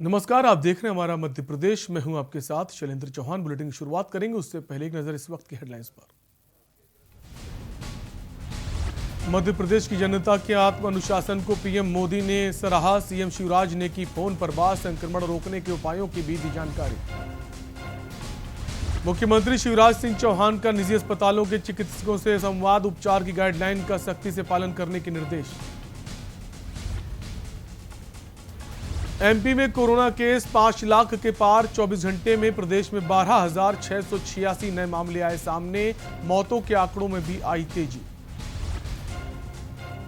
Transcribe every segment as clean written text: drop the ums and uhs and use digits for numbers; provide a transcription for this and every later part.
नमस्कार, आप देख रहे हैं हमारा मध्य प्रदेश। मैं हूं आपके साथ शैलेंद्र चौहान। बुलेटिन की शुरुआत करेंगे उससे पहले एक नजर इस वक्त की हेडलाइंस पर। मध्य प्रदेश की जनता के आत्म अनुशासन को पीएम मोदी ने सराहा। सीएम शिवराज ने की फोन पर बात। संक्रमण रोकने के उपायों की भी दी जानकारी। मुख्यमंत्री शिवराज सिंह चौहान का निजी अस्पतालों के चिकित्सकों से संवाद। उपचार की गाइडलाइन का सख्ती से पालन करने के निर्देश। एमपी में कोरोना केस 5 लाख के पार। 24 घंटे में प्रदेश में 12,686 नए मामले आए सामने। मौतों के आंकड़ों में भी आई तेजी।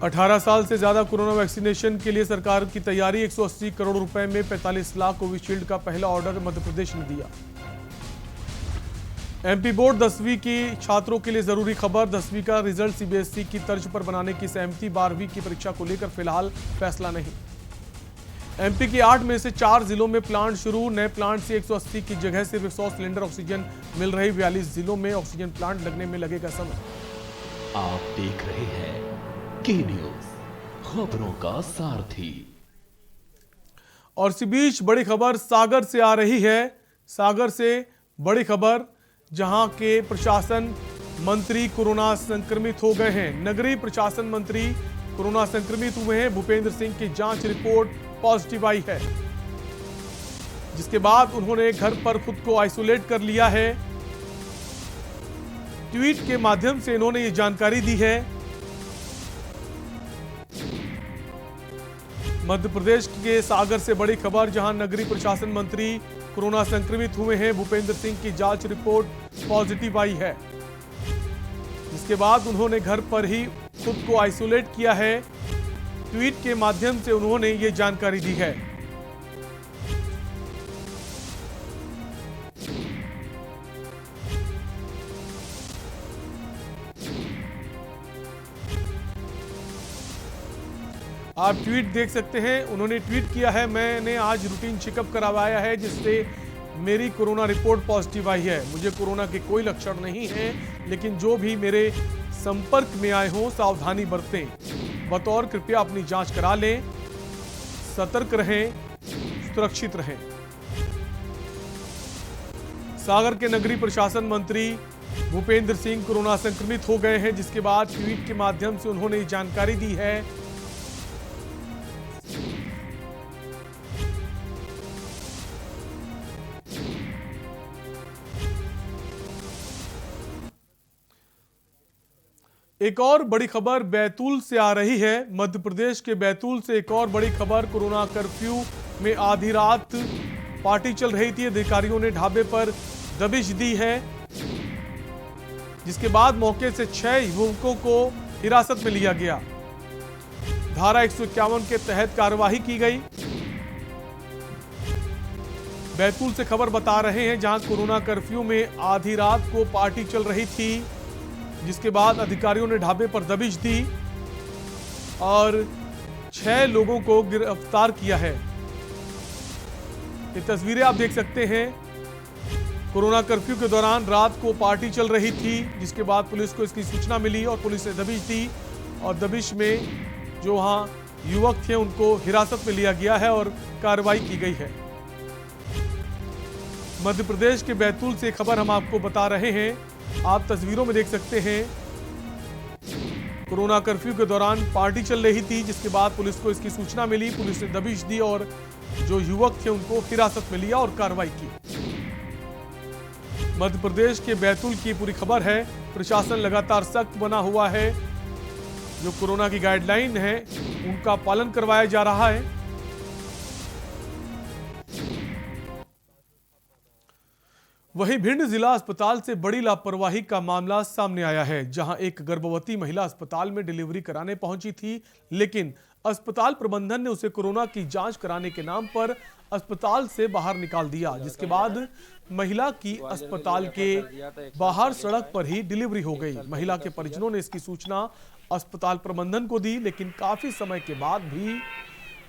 18 साल से ज्यादा कोरोना वैक्सीनेशन के लिए सरकार की तैयारी। 180 करोड़ रुपए में 45 लाख कोविशील्ड का पहला ऑर्डर मध्य प्रदेश ने दिया। एमपी बोर्ड 10वीं की छात्रों के लिए जरूरी खबर। 10वीं का रिजल्ट सीबीएसई की तर्ज पर बनाने की सहमति। 12वीं की परीक्षा को लेकर फिलहाल फैसला नहीं। एमपी की 8 में से 4 जिलों में प्लांट शुरू। नए प्लांट से 180 की जगह सिर्फ 100 सिलेंडर ऑक्सीजन मिल रही। 42 जिलों में ऑक्सीजन प्लांट लगने में लगेगा समय। आप देख रहे हैं के न्यूज, खबरों का सारथी। और इसी बीच बड़ी खबर सागर से आ रही है। सागर से बड़ी खबर, जहां के प्रशासन मंत्री कोरोना संक्रमित हो गए हैं। नगरीय प्रशासन मंत्री कोरोना संक्रमित हुए हैं। भूपेंद्र सिंह की जांच रिपोर्ट पॉजिटिव आई है, जिसके बाद उन्होंने घर पर खुद को आइसोलेट कर लिया है। ट्वीट के माध्यम से इन्होंने ये जानकारी दी है। मध्य प्रदेश के सागर से बड़ी खबर, जहां नगरीय प्रशासन मंत्री कोरोना संक्रमित हुए हैं। भूपेंद्र सिंह की जांच रिपोर्ट पॉजिटिव आई है, जिसके बाद उन्होंने घर पर ही खुद को आइसोलेट किया है। ट्वीट के माध्यम से उन्होंने ये जानकारी दी है। आप ट्वीट देख सकते हैं। उन्होंने ट्वीट किया है, मैंने आज रूटीन चेकअप करवाया है, जिससे मेरी कोरोना रिपोर्ट पॉजिटिव आई है। मुझे कोरोना के कोई लक्षण नहीं हैं, लेकिन जो भी मेरे संपर्क में आए हों सावधानी बरतें। बतौर कृपया अपनी जांच करा लें, सतर्क रहें, सुरक्षित रहें। सागर के नगरीय प्रशासन मंत्री भूपेंद्र सिंह कोरोना संक्रमित हो गए हैं, जिसके बाद ट्वीट के माध्यम से उन्होंने ये जानकारी दी है। एक और बड़ी खबर बैतूल से आ रही है। मध्य प्रदेश के बैतूल से एक और बड़ी खबर, कोरोना कर्फ्यू में आधी रात पार्टी चल रही थी। अधिकारियों ने ढाबे पर दबिश दी है, जिसके बाद मौके से 6 युवकों को हिरासत में लिया गया। धारा 151 के तहत कार्रवाई की गई। बैतूल से खबर बता रहे हैं, जहां कोरोना कर्फ्यू में आधी रात को पार्टी चल रही थी, जिसके बाद अधिकारियों ने ढाबे पर दबिश दी और 6 लोगों को गिरफ्तार किया है। ये तस्वीरें आप देख सकते हैं। कोरोना कर्फ्यू के दौरान रात को पार्टी चल रही थी, जिसके बाद पुलिस को इसकी सूचना मिली और पुलिस ने दबिश दी। और दबिश में जो वहां युवक थे उनको हिरासत में लिया गया है और कार्रवाई की गई है। मध्य प्रदेश के बैतूल से खबर हम आपको बता रहे हैं। आप तस्वीरों में देख सकते हैं, कोरोना कर्फ्यू के दौरान पार्टी चल रही थी, जिसके बाद पुलिस को इसकी सूचना मिली। पुलिस ने दबिश दी और जो युवक थे उनको हिरासत में लिया और कार्रवाई की। मध्य प्रदेश के बैतूल की पूरी खबर है। प्रशासन लगातार सख्त बना हुआ है। जो कोरोना की गाइडलाइन है उनका पालन करवाया जा रहा है। वहीं भिंड जिला अस्पताल से बड़ी लापरवाही का मामला सामने आया है, जहां एक गर्भवती महिला अस्पताल में डिलीवरी कराने पहुंची थी, लेकिन अस्पताल प्रबंधन ने उसे कोरोना की जांच कराने के नाम पर अस्पताल से बाहर निकाल दिया, जिसके बाद महिला की अस्पताल के बाहर सड़क पर ही डिलीवरी हो गई। महिला के परिजनों ने इसकी सूचना अस्पताल प्रबंधन को दी, लेकिन काफी समय के बाद भी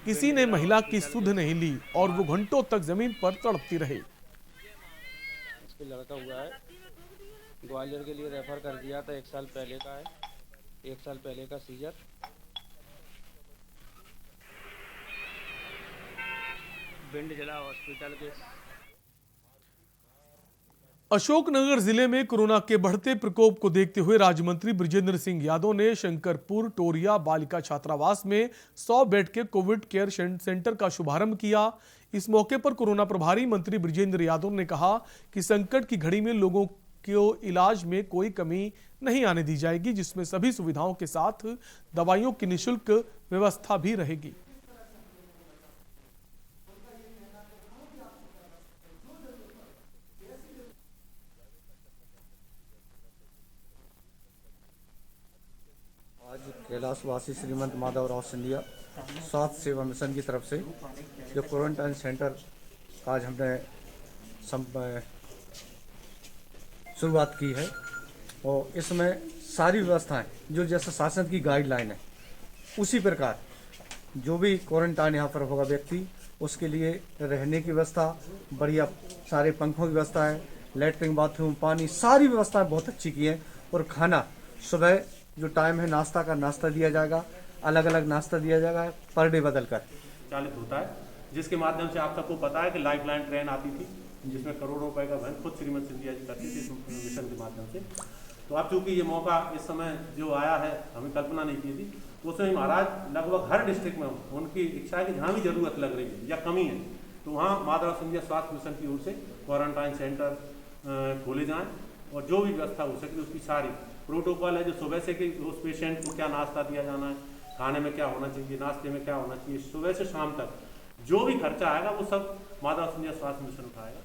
किसी ने महिला की सुध नहीं ली और वो घंटों तक जमीन पर तड़पती रही। लड़का हुआ है, ग्वालियर के लिए रेफर कर दिया था। 1 साल पहले का है, 1 साल पहले का सीजर। भिंड जिला हॉस्पिटल के। अशोकनगर जिले में कोरोना के बढ़ते प्रकोप को देखते हुए राज्य मंत्री बृजेंद्र सिंह यादव ने शंकरपुर टोरिया बालिका छात्रावास में 100 बेड के कोविड केयर सेंटर का शुभारंभ किया। इस मौके पर कोरोना प्रभारी मंत्री बृजेंद्र यादव ने कहा कि संकट की घड़ी में लोगों को इलाज में कोई कमी नहीं आने दी जाएगी, जिसमें सभी सुविधाओं के साथ दवाइयों की निःशुल्क व्यवस्था भी रहेगी। आज कैलाशवासी श्रीमंत माधवराव सिंधिया स्वास्थ्य सेवा मिशन की तरफ से जो क्वारंटाइन सेंटर आज हमने शुरुआत की है और इसमें सारी व्यवस्थाएं जो जैसे शासन की गाइडलाइन है उसी प्रकार जो भी क्वारंटाइन यहाँ पर होगा व्यक्ति उसके लिए रहने की व्यवस्था, बढ़िया सारे पंखों की व्यवस्था है, लैट्रिन बाथरूम पानी सारी व्यवस्थाएं बहुत अच्छी की हैं। और खाना सुबह जो टाइम है नाश्ता का नाश्ता दिया जाएगा, अलग अलग नाश्ता दिया जाएगा पर डे बदल कर चालित होता है, जिसके माध्यम से आप सबको पता है कि लाइफलाइन ट्रेन आती थी जिसमें करोड़ों रुपए का वहन खुद श्रीमंत सिंधिया जी करती थी इस मिशन के माध्यम से। तो अब चूंकि ये मौका इस समय जो आया है हमें कल्पना नहीं की थी, तो उसमें महाराज लगभग हर डिस्ट्रिक्ट में उनकी इच्छा है कि जहाँ भी जरूरत लग रही है या कमी है तो वहाँ माधवराव सिंधिया स्वास्थ्य मिशन की ओर से क्वारंटाइन सेंटर खोले जाएँ और जो भी व्यवस्था हो सके उसकी सारी प्रोटोकॉल है। जो सुबह से कि उस पेशेंट को क्या नाश्ता दिया जाना है, खाने में क्या होना चाहिए, नाश्ते में क्या होना चाहिए, सुबह से शाम तक जो भी खर्चा आएगा वो सब माधवराव सिंधिया स्वास्थ्य मिशन उठाएगा।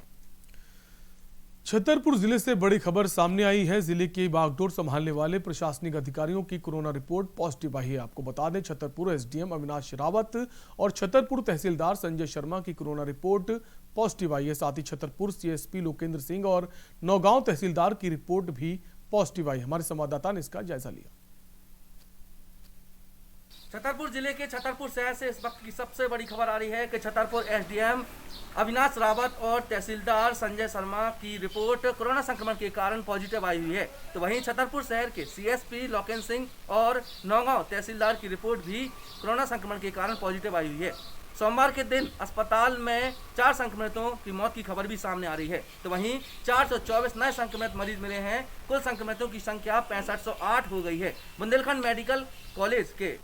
छतरपुर जिले से बड़ी खबर सामने आई है। जिले के बागडोर संभालने वाले प्रशासनिक अधिकारियों की कोरोना रिपोर्ट पॉजिटिव आई है। आपको बता दें, छतरपुर एसडीएम अविनाश रावत और छतरपुर तहसीलदार संजय शर्मा की कोरोना रिपोर्ट पॉजिटिव आई है। साथ ही छतरपुर सीएसपी लोकेंद्र सिंह और नौगांव तहसीलदार की रिपोर्ट भी पॉजिटिव आई। हमारे संवाददाता ने इसका जायजा लिया। छतरपुर जिले के छतरपुर शहर से इस वक्त की सबसे बड़ी खबर आ रही है कि छतरपुर एसडीएम अविनाश रावत और तहसीलदार संजय शर्मा की रिपोर्ट कोरोना संक्रमण के कारण पॉजिटिव आई हुई है। तो वहीं छतरपुर शहर के सीएसपी लोकेंद्र सिंह और नौगांव तहसीलदार की रिपोर्ट भी कोरोना संक्रमण के कारण पॉजिटिव आई हुई है। सोमवार के दिन अस्पताल में 4 संक्रमितों की मौत की खबर भी सामने आ रही है। तो वहीं 424 नए संक्रमित मरीज मिले हैं। कुल संक्रमितों की संख्या 6508 हो गई है। बुंदेलखंड मेडिकल कॉलेज के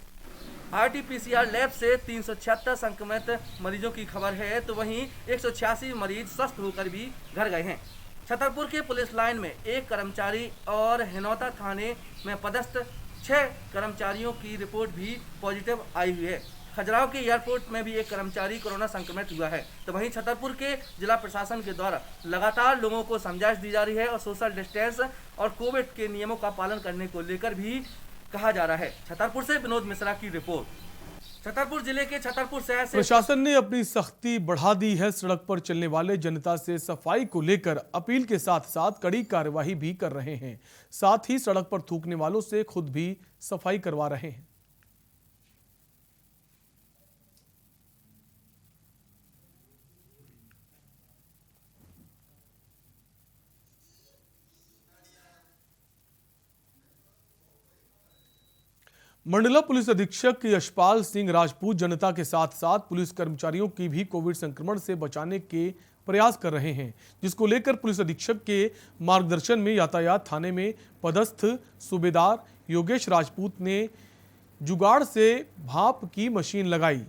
RT-PCR लैब से 376 संक्रमित मरीजों की खबर है। तो वहीं 186 मरीज स्वस्थ होकर भी घर गए हैं। छतरपुर के पुलिस लाइन में 1 कर्मचारी और हिनौता थाने में पदस्थ 6 कर्मचारियों की रिपोर्ट भी पॉजिटिव आई हुई है। खजुराहो के एयरपोर्ट में भी 1 कर्मचारी कोरोना संक्रमित हुआ है। तो वहीं छतरपुर के जिला प्रशासन के द्वारा लगातार लोगों को समझाइश दी जा रही है और सोशल डिस्टेंस और कोविड के नियमों का पालन करने को लेकर भी कहा जा रहा है। छतरपुर से विनोद मिश्रा की रिपोर्ट। छतरपुर जिले के छतरपुर शहर से प्रशासन ने अपनी सख्ती बढ़ा दी है। सड़क पर चलने वाले जनता से सफाई को लेकर अपील के साथ साथ कड़ी कार्यवाही भी कर रहे हैं। साथ ही सड़क पर थूकने वालों से खुद भी सफाई करवा रहे हैं। मंडला पुलिस अधीक्षक यशपाल सिंह राजपूत जनता के साथ साथ पुलिस कर्मचारियों की भी कोविड संक्रमण से बचाने के प्रयास कर रहे हैं, जिसको लेकर पुलिस अधीक्षक के मार्गदर्शन में यातायात थाने में पदस्थ सूबेदार योगेश राजपूत ने जुगाड़ से भाप की मशीन लगाई।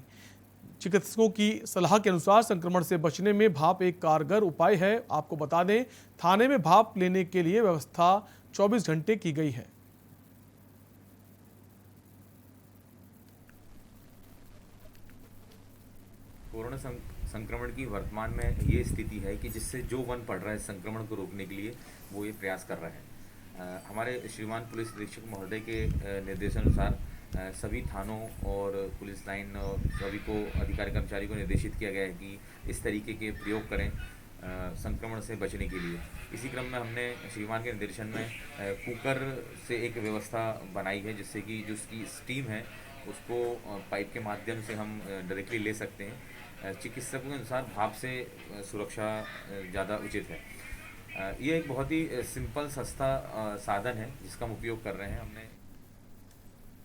चिकित्सकों की सलाह के अनुसार संक्रमण से बचने में भाप एक कारगर उपाय है। आपको बता दें, थाने में भाप लेने के लिए व्यवस्था 24 घंटे की गई है। कोरोना संक्रमण की वर्तमान में ये स्थिति है कि जिससे जो वन पड़ रहा है संक्रमण को रोकने के लिए वो ये प्रयास कर रहे हैं। हमारे श्रीमान पुलिस अधीक्षक महोदय के निर्देशानुसार सभी थानों और पुलिस लाइन और सभी को अधिकारी कर्मचारी को निर्देशित किया गया है कि इस तरीके के प्रयोग करें संक्रमण से बचने के लिए। इसी क्रम में हमने श्रीमान के निर्देशन में कुकर से एक व्यवस्था बनाई है, जिससे कि जो उसकी स्टीम है उसको पाइप के माध्यम से हम डायरेक्टली ले सकते हैं। चिकित्सकों के अनुसार भाप से सुरक्षा ज़्यादा उचित है। ये एक बहुत ही सिंपल सस्ता साधन है जिसका हम उपयोग कर रहे हैं। हमने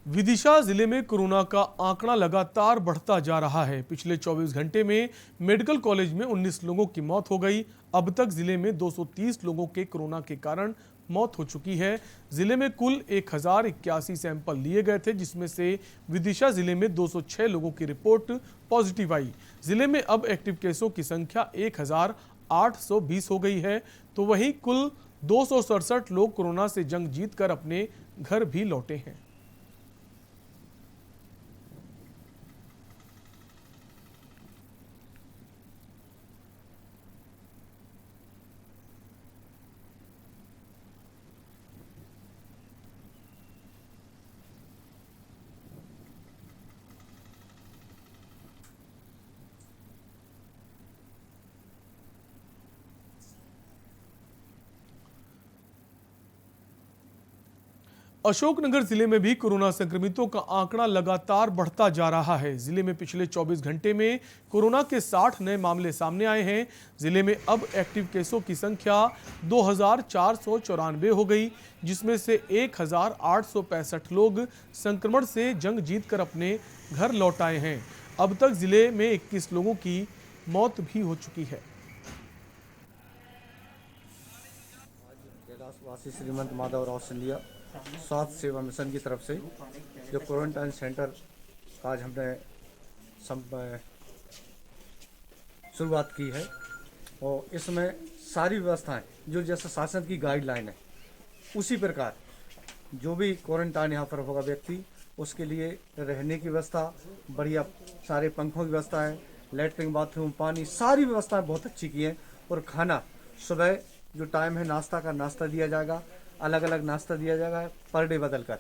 विदिशा जिले में कोरोना का आंकड़ा लगातार बढ़ता जा रहा है। पिछले 24 घंटे में मेडिकल कॉलेज में 19 लोगों की मौत हो गई। अब तक जिले में 230 लोगों के कोरोना के कारण मौत हो चुकी है। जिले में कुल 1081 सैंपल लिए गए थे, जिसमें से विदिशा जिले में 206 लोगों की रिपोर्ट पॉजिटिव आई। जिले में अब एक्टिव केसों की संख्या 1820 हो गई है, तो वहीं कुल 267 लोग कोरोना से जंग जीतकर अपने घर भी लौटे हैं। अशोकनगर जिले में भी कोरोना संक्रमितों का आंकड़ा लगातार बढ़ता जा रहा है। जिले में पिछले 24 घंटे में कोरोना के 60 नए मामले सामने आए हैं। जिले में अब एक्टिव केसों की संख्या 2494 हो गई, जिसमें से 1865 लोग संक्रमण से जंग जीतकर अपने घर लौट आए हैं। अब तक जिले में 21 लोगों की मौत भी हो चुकी है। कैलाशवासी श्रीमंत माधवराव सिंधिया स्वास्थ्य सेवा मिशन की तरफ से जो क्वारंटाइन सेंटर आज हमने शुरुआत की है, और इसमें सारी व्यवस्थाएं जो जैसे शासन की गाइडलाइन है उसी प्रकार जो भी क्वारंटाइन यहाँ पर होगा व्यक्ति, उसके लिए रहने की व्यवस्था बढ़िया, सारे पंखों की व्यवस्था है, लेटरिन बाथरूम पानी सारी व्यवस्थाएं बहुत अच्छी की हैं। और खाना सुबह जो टाइम है नाश्ता का नाश्ता दिया जाएगा, अलग अलग नाश्ता दिया जाएगा पर डे बदल कर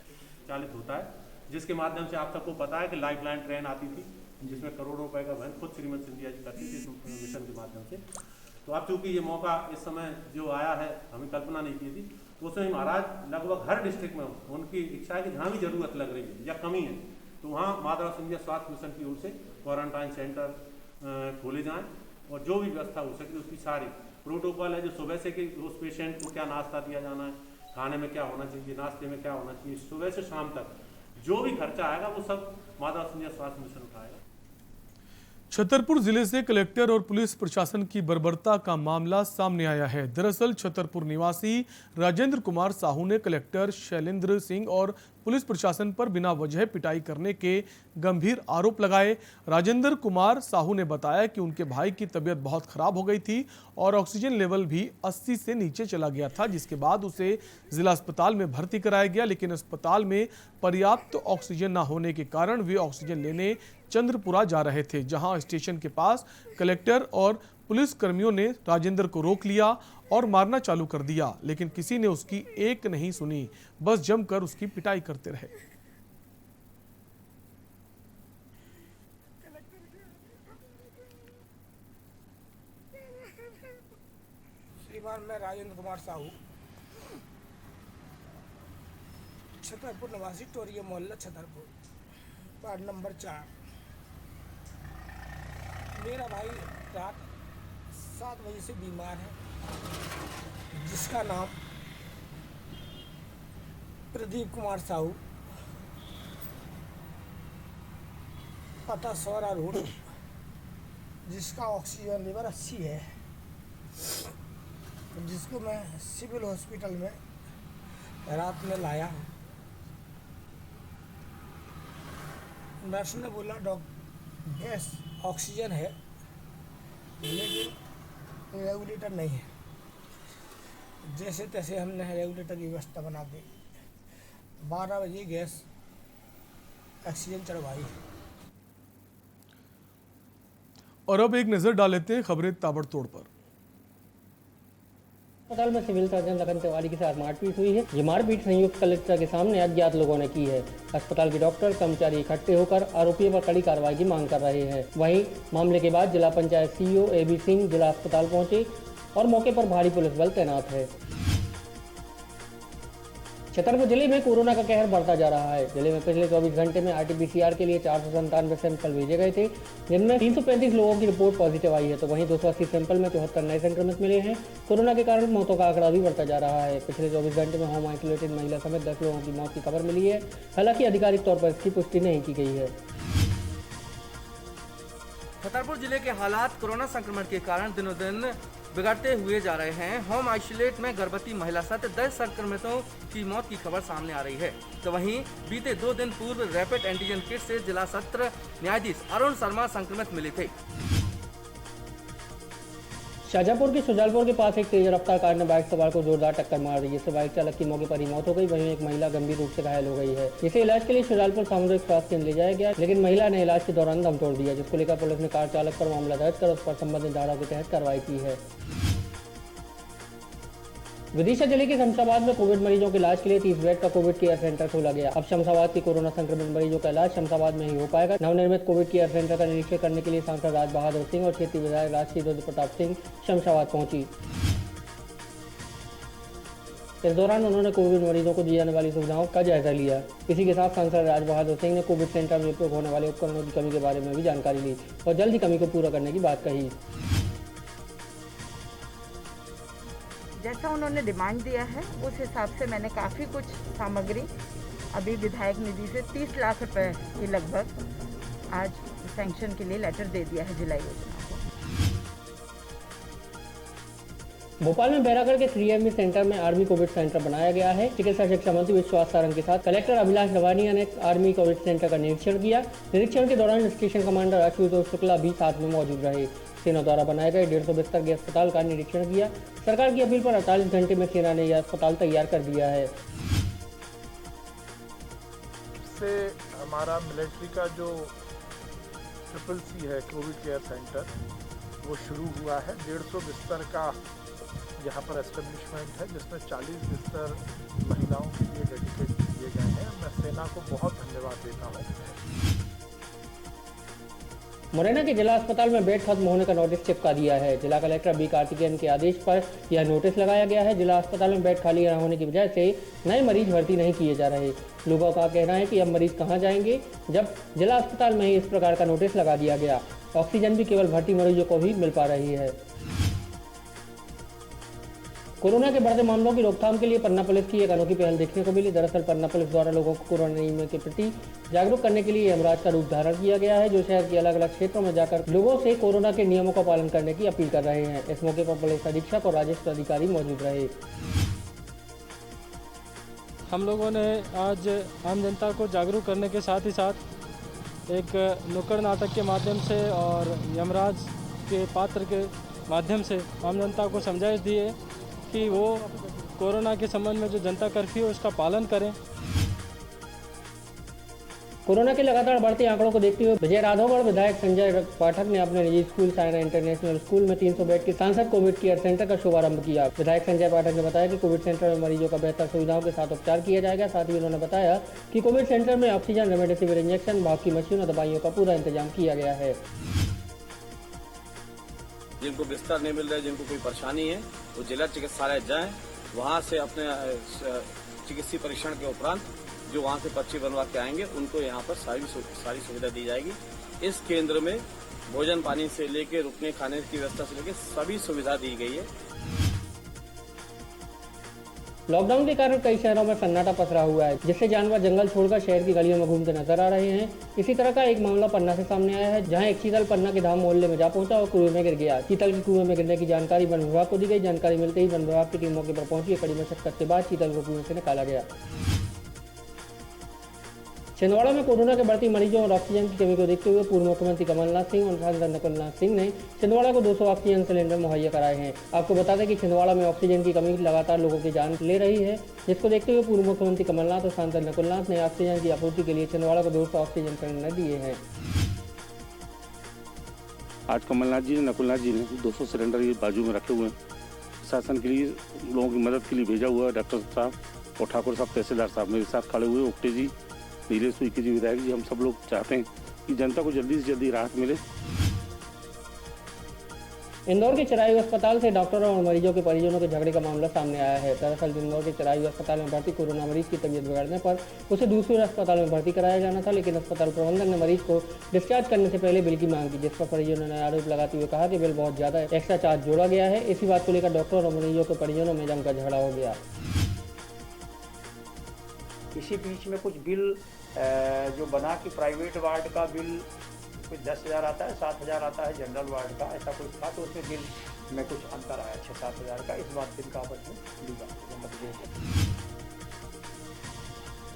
चालित होता है, जिसके माध्यम से आप सबको पता है कि लाइफलाइन ट्रेन आती थी जिसमें करोड़ों रुपए का वहन खुद श्रीमती सिंधिया जी करती थी इस मिशन के माध्यम से। तो अब चूंकि ये मौका इस समय जो आया है हमें कल्पना नहीं की थी, तो उसमें महाराज लगभग हर डिस्ट्रिक्ट में उनकी इच्छा है कि जहाँ भी जरूरत लग रही है या कमी है तो वहाँ माधवराव सिंधिया स्वास्थ्य मिशन की ओर से क्वारंटाइन सेंटर खोले जाएँ, और जो भी व्यवस्था हो सके उसकी सारी प्रोटोकॉल है, जो सुबह से कि उस पेशेंट को क्या नाश्ता दिया जाना है, खाने में क्या होना चाहिए, नाश्ते में क्या होना चाहिए, सुबह से शाम तक जो भी खर्चा आएगा वो सब माधव सिंधिया स्वास्थ्य मिशन उठाएगा। छतरपुर जिले से कलेक्टर और पुलिस प्रशासन की बर्बरता का मामला सामने आया है। दरअसल छतरपुर निवासी राजेंद्र कुमार साहू ने कलेक्टर शैलेंद्र सिंह और पुलिस प्रशासन पर बिना वजह पिटाई करने के गंभीर आरोप लगाए। राजेंद्र कुमार साहू ने बताया कि उनके भाई की तबीयत बहुत खराब हो गई थी और ऑक्सीजन लेवल भी 80 से नीचे चला गया था, जिसके बाद उसे जिला अस्पताल में भर्ती कराया गया, लेकिन अस्पताल में पर्याप्त ऑक्सीजन न होने के कारण वे ऑक्सीजन लेने चंद्रपुरा जा रहे थे, जहां स्टेशन के पास कलेक्टर और पुलिस कर्मियों ने राजेंद्र को रोक लिया और मारना चालू कर दिया, लेकिन किसी ने उसकी एक नहीं सुनी, बस जमकर उसकी पिटाई करते रहे। श्रीमान मैं राजेंद्र कुमार साहू, छतरपुर निवासी, टोरिया मोहल्ला छतरपुर, वार्ड नंबर 4। मेरा भाई रात 7 बजे से बीमार है, जिसका नाम प्रदीप कुमार साहू, पता सौरा रोड, जिसका ऑक्सीजन लेवल 80 है, जिसको मैं सिविल हॉस्पिटल में रात में लाया। नर्स ने बोला गैस ऑक्सीजन है लेकिन रेगुलेटर नहीं है। जैसे तैसे हमने रेगुलेटर की व्यवस्था बना दी, 12 बजे गैस ऑक्सीजन चढ़वाई। और अब एक नजर डाल लेते हैं खबरें ताबड़तोड़ पर। अस्पताल में सिविल सर्जन लखन तिवारी के साथ मारपीट हुई है। ये मारपीट संयुक्त कलेक्टर के सामने अज्ञात लोगों ने की है। अस्पताल के डॉक्टर कर्मचारी इकट्ठे होकर आरोपियों पर कड़ी कार्रवाई की मांग कर रहे हैं। वहीं मामले के बाद जिला पंचायत सीईओ AB सिंह जिला अस्पताल पहुंचे और मौके पर भारी पुलिस बल तैनात है। छतरपुर जिले में कोरोना का कहर बढ़ता जा रहा है। जिले में पिछले 24 घंटे में RT-PCR के लिए 497 सैंपल भेजे गए थे, जिनमें 335 लोगों की रिपोर्ट पॉजिटिव आई है, तो वहीं 280 सैंपल में 74 नए संक्रमित मिले हैं। कोरोना के कारण मौतों का आंकड़ा भी बढ़ता जा रहा है। पिछले 24 घंटे में होम आइसोलेटेड महिला समेत 10 लोगों की मौत की खबर मिली है। हालांकि आधिकारिक तौर पर इसकी पुष्टि नहीं की गई है। छतरपुर जिले के हालात कोरोना संक्रमण के कारण दिनों दिन बिगड़ते हुए जा रहे हैं। होम आइसोलेट में गर्भवती महिला सहित 10 संक्रमितों की मौत की खबर सामने आ रही है, तो वहीं बीते 2 दिन पूर्व रैपिड एंटीजन किट से जिला सत्र न्यायाधीश अरुण शर्मा संक्रमित मिले थे। शाहजहांपुर के सुजालपुर के पास एक तेज रफ्तार कार ने बाइक सवार को जोरदार टक्कर मार दी, जिससे बाइक चालक की मौके पर ही मौत हो गई। वहीं एक महिला गंभीर रूप से घायल हो गई है, जिसे इलाज के लिए सुजालपुर सामुदायिक स्वास्थ्य केंद्र ले जाया गया, लेकिन महिला ने इलाज के दौरान दम तोड़ दिया, जिसको लेकर पुलिस ने कार चालक पर मामला दर्ज कर उस पर संबंधित धाराओं के तहत कार्रवाई की है। विदिशा जिले के शमशाबाद में कोविड मरीजों के इलाज के लिए 30 बेड का कोविड केयर सेंटर खोला गया। अब शमशाबाद के कोरोना संक्रमित मरीजों का इलाज शमशाबाद में ही हो पाएगा। नवनिर्मित कोविड केयर सेंटर का निरीक्षण करने के लिए सांसद राज बहादुर सिंह और क्षेत्रीय विधायक राजश्री रुद्र प्रताप सिंह शमशाबाद पहुंची। इस दौरान उन्होंने कोविड मरीजों को दी जाने वाली सुविधाओं का जायजा लिया। इसी के साथ सांसद राज बहादुर सिंह ने कोविड सेंटर में उपयोग होने वाले उपकरणों की कमी के बारे में भी जानकारी ली और जल्द ही कमी को पूरा करने की बात कही। जैसा उन्होंने डिमांड दिया है उस हिसाब से मैंने काफ़ी कुछ सामग्री अभी विधायक निधि से 30 लाख रुपए के लगभग आज सैंक्शन के लिए लेटर दे दिया है जिला योजना को। भोपाल में बैरागढ़ के 3M सेंटर में आर्मी कोविड सेंटर बनाया गया है। चिकित्सा शिक्षा मंत्री विश्वास सारंग के साथ कलेक्टर अभिलाष लवानिया ने आर्मी कोविड सेंटर का निरीक्षण किया। निरीक्षण के दौरान स्टेशन कमांडर आशुतोष शुक्ला भी साथ में मौजूद रहे। सेना द्वारा बनाए गए 150 बिस्तर के अस्पताल का निरीक्षण किया। सरकार की अपील पर 48 घंटे में सेना ने यह अस्पताल तैयार कर दिया है। से हमारा मिलिट्री का जो CCC है कोविड केयर सेंटर वो शुरू हुआ है। 150 बिस्तर का यहाँ पर एस्टेब्लिशमेंट है, जिसमें 40 बिस्तर महिलाओं के लिए डेडिकेट किए गए हैं। मैं सेना को बहुत धन्यवाद देता हूँ। मुरैना के जिला अस्पताल में बेड खत्म होने का नोटिस चिपका दिया है। जिला कलेक्टर बी कार्तिकेयन के आदेश पर यह नोटिस लगाया गया है। जिला अस्पताल में बेड खाली न होने की वजह से नए मरीज भर्ती नहीं किए जा रहे। लोगों का कहना है कि अब मरीज कहां जाएंगे, जब जिला अस्पताल में ही इस प्रकार का नोटिस लगा दिया गया। ऑक्सीजन भी केवल भर्ती मरीजों को भी मिल पा रही है। कोरोना के बढ़ते मामलों की रोकथाम के लिए पन्ना पुलिस की एक अनोखी पहल देखने को मिली। दरअसल पन्ना पुलिस द्वारा लोगों को कोरोना नियमों के प्रति जागरूक करने के लिए यमराज का रूप धारण किया गया है, जो शहर के अलग अलग क्षेत्रों में जाकर लोगों से कोरोना के नियमों का पालन करने की अपील कर रहे हैं। इस मौके पर पुलिस अधीक्षक और राजस्व अधिकारी मौजूद रहे। हम लोगों ने आज आम जनता को जागरूक करने के साथ ही साथ एक नुक्कड़ नाटक के माध्यम से और यमराज के पात्र के माध्यम से आम जनता को समझाइश दी है कि वो कोरोना के संबंध में जो जनता कर्फ्यू है उसका पालन करें। कोरोना के लगातार बढ़ते आंकड़ों को देखते हुए विजय राघवगढ़ विधायक संजय पाठक ने अपने निजी स्कूल सायना इंटरनेशनल स्कूल में 300 बेड के सांसद कोविड केयर सेंटर का शुभारंभ किया। विधायक संजय पाठक ने बताया कि कोविड सेंटर में मरीजों का बेहतर सुविधाओं के साथ उपचार किया जाएगा। साथ ही उन्होंने बताया कि कोविड सेंटर में ऑक्सीजन, रेमडेसिविर इंजेक्शन, भाप की मशीन और दवाइयों का पूरा इंतजाम किया गया है। जिनको बिस्तर नहीं मिल रहा है, जिनको कोई परेशानी है, वो जिला चिकित्सालय जाएं, वहाँ से अपने चिकित्सीय परीक्षण के उपरांत जो वहाँ से पर्ची बनवा के आएंगे उनको यहाँ पर सारी सुविधा दी जाएगी। इस केंद्र में भोजन पानी से लेके रुकने खाने की व्यवस्था से लेके सभी सुविधा दी गई है। लॉकडाउन के कारण कई शहरों में सन्नाटा पसरा हुआ है, जिससे जानवर जंगल छोड़कर शहर की गलियों में घूमते नजर आ रहे हैं। इसी तरह का एक मामला पन्ना से सामने आया है, जहां एक चीतल पन्ना के धाम मोहल्ले में जा पहुंचा और कुएं में गिर गया। चीतल के कुएं में गिरने की जानकारी वन विभाग को दी गई। जानकारी मिलते ही वन विभाग की टीम मौके पर पहुंची। कड़ी मशक्कत के बाद चीतल को कुएं से निकाला गया। छिंदवाड़ा में कोरोना के बढ़ती मरीजों और ऑक्सीजन की कमी को देखते हुए पूर्व मुख्यमंत्री कमलनाथ सिंह और सांसद नकुलनाथ सिंह ने छिंदवाड़ा को 200 ऑक्सीजन सिलेंडर मुहैया कराए हैं। आपको बता दें कि छिंदवाड़ा में ऑक्सीजन की कमी लगातार लोगों की जान ले रही है, जिसको देखते हुए पूर्व मुख्यमंत्री कमलनाथ और सांसद नकुलनाथ ने ऑक्सीजन की आपूर्ति के लिए छिंदवाड़ा को 200 ऑक्सीजन सिलेंडर दिए हैं। आज कमलनाथ जी ने, नकुलनाथ जी ने 200 सिलेंडर ये बाजू में रखे हुए हैं। शासन के लिए, लोगों की मदद के लिए भेजा हुआ है। डॉक्टर साहब और ठाकुर साहब, तहसीलदार साहब मेरे साथ खड़े हुए। ओक्टे जी, नीलेश उइके जी, विधायक जी, हम सब लोग चाहते हैं कि जनता को जल्दी से जल्दी राहत मिले। इंदौर के चिरायु अस्पताल से डॉक्टरों और मरीजों के परिजनों के झगड़े का मामला सामने आया है। दरअसल इंदौर के चिरायु अस्पताल में भर्ती कोरोना मरीज की तबीयत बिगड़ने पर उसे दूसरे अस्पताल में भर्ती कराया जाना था, लेकिन अस्पताल प्रबंधन ने मरीज को डिस्चार्ज करने से पहले बिल की मांग की, जिस पर परिजनों ने आरोप लगाते हुए कहा कि बिल बहुत ज्यादा एक्स्ट्रा चार्ज जोड़ा गया है। इसी बात को लेकर डॉक्टर और मरीजों के परिजनों में जमकर झगड़ा हो गया। इसी बीच में कुछ बिल जो बना कि प्राइवेट वार्ड का बिल कुछ 10,000 आता है, 7,000 आता है जनरल वार्ड का, ऐसा कुछ था, तो उसमें बिल में कुछ अंतर आया 6-7 हज़ार का। इस बात बिल का आपस में लिया।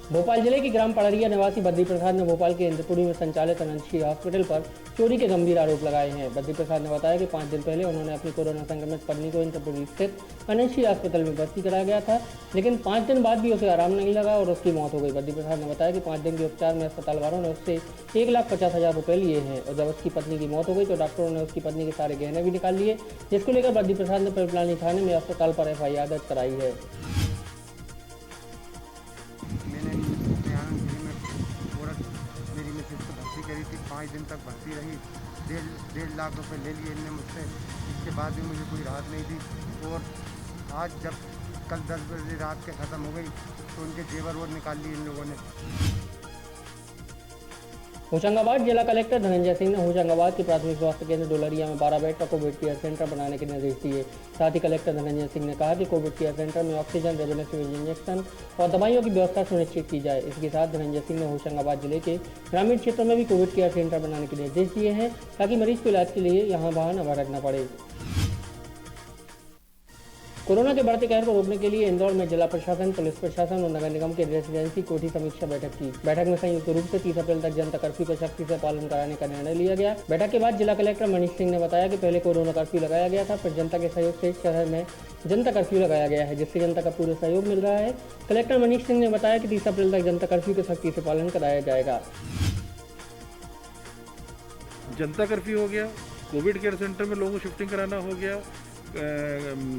भोपाल जिले की ग्राम पड़रिया निवासी बद्री प्रसाद ने भोपाल के इंद्रपुरी में संचालित अनंतश्री हॉस्पिटल पर चोरी के गंभीर आरोप लगाए हैं। बद्री प्रसाद ने बताया कि 5 दिन पहले उन्होंने अपनी कोरोना संक्रमित पत्नी को इंद्रपुरी स्थित अनंतश्री हॉस्पिटल में भर्ती कराया गया था, लेकिन 5 दिन बाद भी उसे आराम नहीं लगा और उसकी मौत हो गई। बद्री प्रसाद ने बताया कि 5 दिन के उपचार में अस्पताल वालों ने उससे 1,50,000 रुपये लिए हैं और जब उसकी पत्नी की मौत हो गई तो डॉक्टरों ने उसकी पत्नी के सारे गहने भी निकाल लिए, जिसको लेकर बद्री प्रसाद ने पिपलानी थाने में अस्पताल पर FIR दर्ज कराई है। मेरी मिसेज को भर्ती करी थी, 5 दिन तक भर्ती रही, 1.5 लाख रुपए ले लिए इनने मुझसे। इसके बाद भी मुझे कोई राहत नहीं दी और आज जब कल 10 बजे रात के ख़त्म हो गई तो उनके जेवर वो निकाल लिए इन लोगों ने। होशंगाबाद जिला कलेक्टर धनंजय सिंह ने होशंगाबाद के प्राथमिक स्वास्थ्य केंद्र डोलरिया में 12 बेड का कोविड केयर सेंटर बनाने के निर्देश दिए। साथ ही कलेक्टर धनंजय सिंह ने कहा कि कोविड केयर सेंटर में ऑक्सीजन, रेमडेसिविर इंजेक्शन और दवाइयों की व्यवस्था सुनिश्चित की जाए। इसके साथ धनंजय सिंह ने होशंगाबाद जिले के ग्रामीण क्षेत्रों में भी कोविड केयर सेंटर बनाने के निर्देश दिए हैं, ताकि मरीज को इलाज के लिए यहाँ वाहन न भटकना पड़े। कोरोना के बढ़ते कहर को रोकने के लिए इंदौर में जिला प्रशासन, पुलिस प्रशासन और नगर निगम के रेजिडेंसी कोठी समीक्षा बैठक की। बैठक में संयुक्त रूप से 30 अप्रैल तक जनता कर्फ्यू का सख्ती से पालन कराने का निर्णय लिया गया। बैठक के बाद जिला कलेक्टर मनीष सिंह ने बताया कि पहले कोरोना कर्फ्यू लगाया गया था, फिर जनता के सहयोग से शहर में जनता कर्फ्यू लगाया गया है, जिससे जनता का पूरा सहयोग मिल रहा है। कलेक्टर मनीष सिंह ने बताया कि 30 अप्रैल तक जनता कर्फ्यू के सख्ती से पालन कराया जाएगा। जनता कर्फ्यू हो गया, कोविड केयर सेंटर में लोगों को शिफ्टिंग कराना हो गया,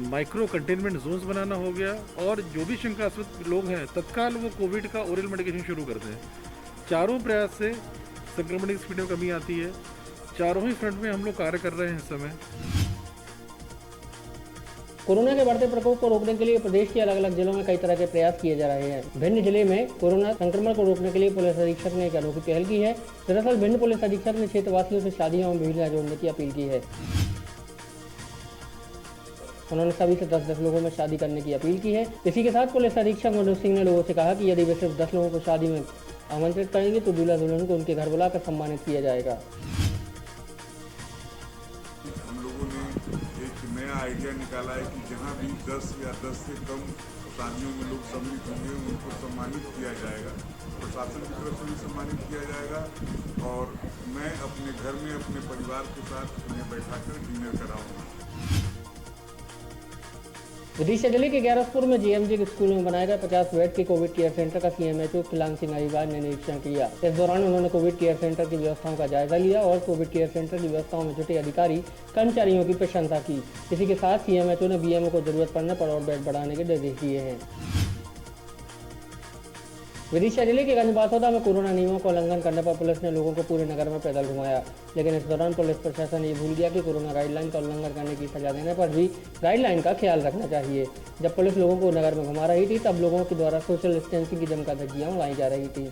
माइक्रो कंटेनमेंट जोन्स बनाना हो गया और जो भी शंकास्पद लोग हैं तत्काल वो कोविड का ओरल मेडिकेशन शुरू करते हैं। चारों प्रयास से संक्रमण की स्पीड में कमी आती है। चारों ही फ्रंट में हम लोग कार्य कर रहे हैं इस समय। कोरोना के बढ़ते प्रकोप को रोकने के लिए प्रदेश के अलग अलग जिलों में कई तरह के प्रयास किए जा रहे हैं। भिंड जिले में कोरोना संक्रमण को रोकने के लिए पुलिस अधीक्षक ने एक अनोखी पहल की है। दरअसल भिंड पुलिस अधीक्षक ने क्षेत्रवासियों से शादियों में भीड़ न जोड़ने की अपील की है। उन्होंने सभी से 10-10 लोगों में शादी करने की अपील की है। इसी के साथ पुलिस अधीक्षक मनोज सिंह ने लोगों से कहा कि यदि वे सिर्फ 10 लोगों को शादी में आमंत्रित करेंगे तो दूल्हा दुल्हन को उनके घर बुलाकर सम्मानित किया जाएगा। हम लोगों ने एक नया आइडिया निकाला है कि जहां भी 10 या 10 से कम शादियों में लोग सम्मिलित होंगे उनको सम्मानित किया जाएगा, प्रशासन की तरफ से भी सम्मानित किया जाएगा और मैं अपने घर में अपने परिवार के साथ उन्हें बैठाकर डिनर कराऊंगा। विदिशा जिले के ग्यारसपुर में JMJ स्कूल में बनाए गए 50 बेड के कोविड केयर सेंटर का CMHO खिलांग सिंह अहिवाल ने निरीक्षण किया। इस दौरान उन्होंने कोविड केयर सेंटर की व्यवस्थाओं का जायजा लिया और कोविड केयर सेंटर की व्यवस्थाओं में जुटे अधिकारी कर्मचारियों की प्रशंसा की। इसी के साथ CMHO ने BMO को जरूरत पड़ने पर और बेड बढ़ाने के निर्देश दिए हैं। विदिशा जिले के गंजबासौदा में कोरोना नियमों का उल्लंघन करने पर पुलिस ने लोगों को पूरे नगर में पैदल घुमाया, लेकिन इस दौरान पुलिस प्रशासन ये भूल गया कि कोरोना गाइडलाइन का उल्लंघन करने की सजा देने पर भी गाइडलाइन का ख्याल रखना चाहिए। जब पुलिस लोगों को नगर में घुमा रही थी तब लोगों के द्वारा सोशल डिस्टेंसिंग की जमकर धज्जियां उड़ाई जा रही थी।